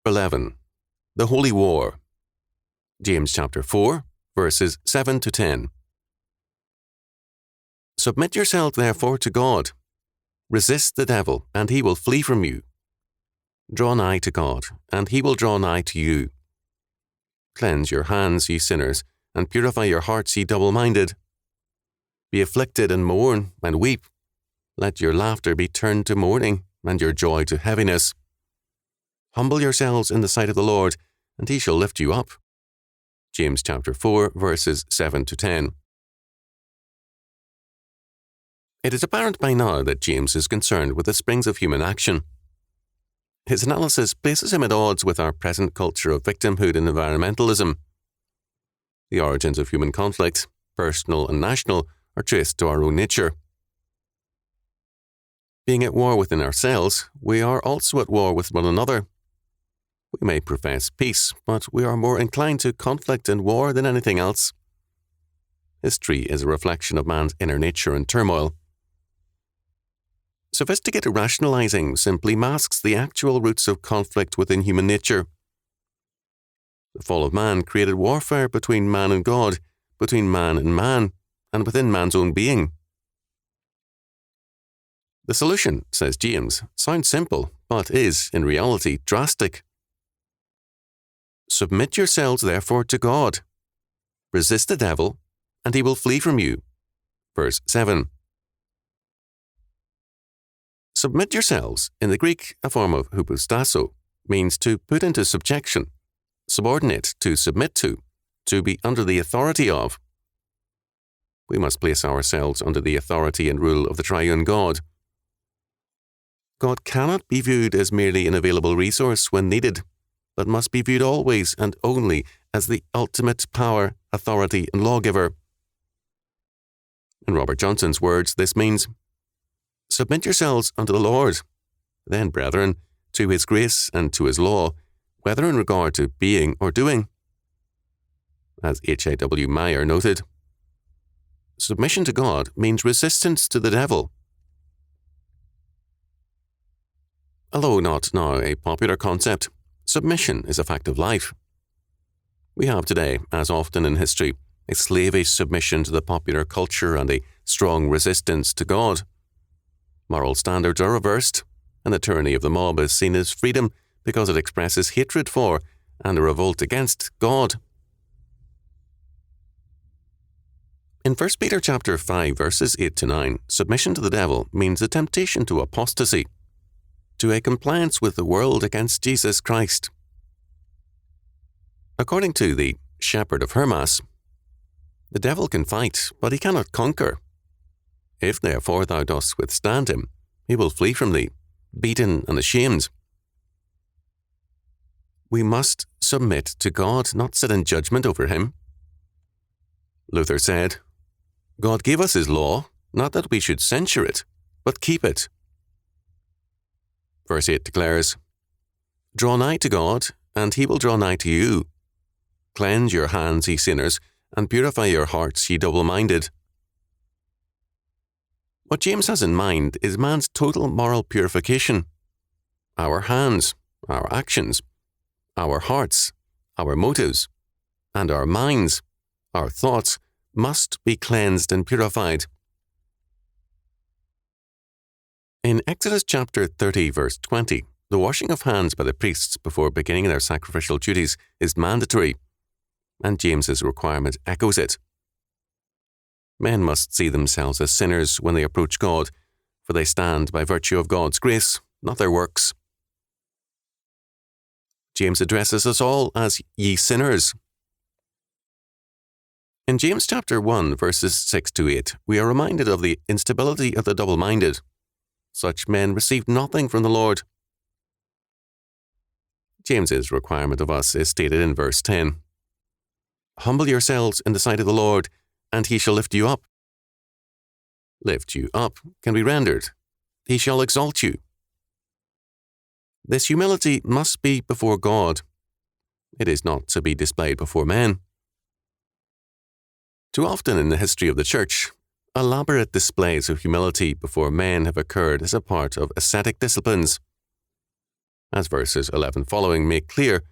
11. The Holy War. James chapter 4, verses 7 to 10. Submit yourselves therefore to God. Resist the devil, and he will flee from you. Draw nigh to God, and he will draw nigh to you. Cleanse your hands, ye sinners, and purify your hearts, ye double-minded. Be afflicted and mourn and weep. Let your laughter be turned to mourning, and your joy to heaviness. Humble yourselves in the sight of the Lord, and he shall lift you up. James chapter 4, verses 7 to 10. It is apparent by now that James is concerned with the springs of human action. His analysis places him at odds with our present culture of victimhood and environmentalism. The origins of human conflict, personal and national, are traced to our own nature. Being at war within ourselves, we are also at war with one another. We may profess peace, but we are more inclined to conflict and war than anything else. History is a reflection of man's inner nature and turmoil. Sophisticated rationalizing simply masks the actual roots of conflict within human nature. The fall of man created warfare between man and God, between man, and within man's own being. The solution, says James, sounds simple, but is, in reality, drastic. Submit yourselves therefore to God. Resist the devil, and he will flee from you. Verse 7. Submit yourselves, in the Greek, a form of hypostasso, means to put into subjection, subordinate, to submit to be under the authority of. We must place ourselves under the authority and rule of the triune God. God cannot be viewed as merely an available resource when needed, but must be viewed always and only as the ultimate power, authority, and lawgiver. In Robert Johnson's words, this means, submit yourselves unto the Lord, then, brethren, to his grace and to his law, whether in regard to being or doing. As H.A.W. Meyer noted, submission to God means resistance to the devil. Although not now a popular concept, submission is a fact of life. We have today, as often in history, a slavish submission to the popular culture and a strong resistance to God. Moral standards are reversed, and the tyranny of the mob is seen as freedom because it expresses hatred for and a revolt against God. In 1 Peter chapter 5, verses 8 to 9, submission to the devil means a temptation to apostasy, to a compliance with the world against Jesus Christ. According to the Shepherd of Hermas, the devil can fight, but he cannot conquer. If therefore thou dost withstand him, he will flee from thee, beaten and ashamed. We must submit to God, not sit in judgment over him. Luther said, God gave us his law, not that we should censure it, but keep it. Verse 8 declares, Draw nigh to God, and he will draw nigh to you. Cleanse your hands, ye sinners, and purify your hearts, ye double-minded. What James has in mind is man's total moral purification. Our hands, our actions, our hearts, our motives, and our minds, our thoughts, must be cleansed and purified. In Exodus chapter 30, verse 20, the washing of hands by the priests before beginning their sacrificial duties is mandatory, and James's requirement echoes it. Men must see themselves as sinners when they approach God, for they stand by virtue of God's grace, not their works. James addresses us all as ye sinners. In James chapter 1, verses 6 to 8, we are reminded of the instability of the double-minded. Such men receive nothing from the Lord. James's requirement of us is stated in verse 10. Humble yourselves in the sight of the Lord, and he shall lift you up. Lift you up can be rendered, he shall exalt you. This humility must be before God. It is not to be displayed before men. Too often in the history of the Church, elaborate displays of humility before men have occurred as a part of ascetic disciplines. As verses 11 following make clear,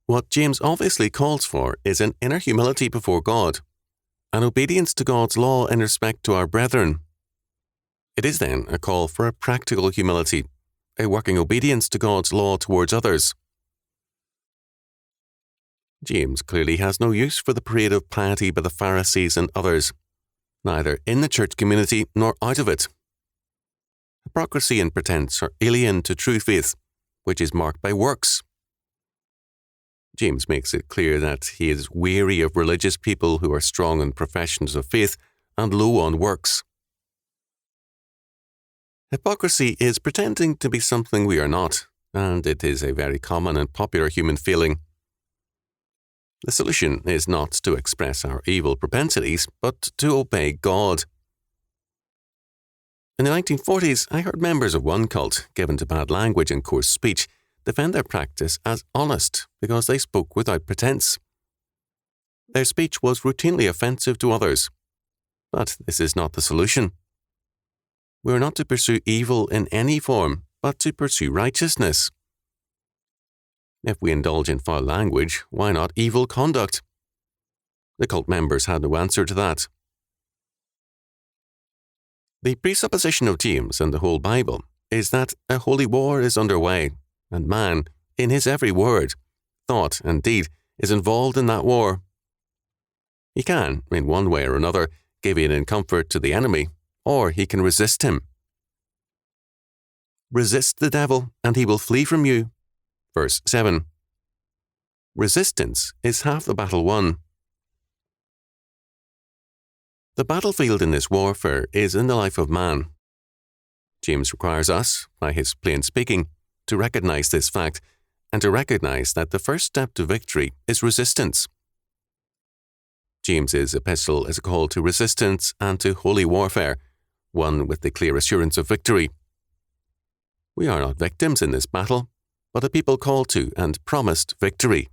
what James obviously calls for is an inner humility before God, an obedience to God's law in respect to our brethren. It is then a call for a practical humility, a working obedience to God's law towards others. James clearly has no use for the parade of piety by the Pharisees and others, neither in the church community nor out of it. Hypocrisy and pretense are alien to true faith, which is marked by works. James makes it clear that he is weary of religious people who are strong in professions of faith and low on works. Hypocrisy is pretending to be something we are not, and it is a very common and popular human feeling. The solution is not to express our evil propensities, but to obey God. In the 1940s, I heard members of one cult, given to bad language and coarse speech, defend their practice as honest because they spoke without pretense. Their speech was routinely offensive to others. But this is not the solution. We are not to pursue evil in any form, but to pursue righteousness. If we indulge in foul language, why not evil conduct? The cult members had no answer to that. The presupposition of James and the whole Bible is that a holy war is underway, and man, in his every word, thought, and deed, is involved in that war. He can, in one way or another, give aid and comfort to the enemy, or he can resist him. Resist the devil, and he will flee from you. Verse 7. Resistance is half the battle won. The battlefield in this warfare is in the life of man. James requires us, by his plain speaking, to recognize this fact and to recognize that the first step to victory is resistance. James's epistle is a call to resistance and to holy warfare, one with the clear assurance of victory. We are not victims in this battle, but a people called to and promised victory.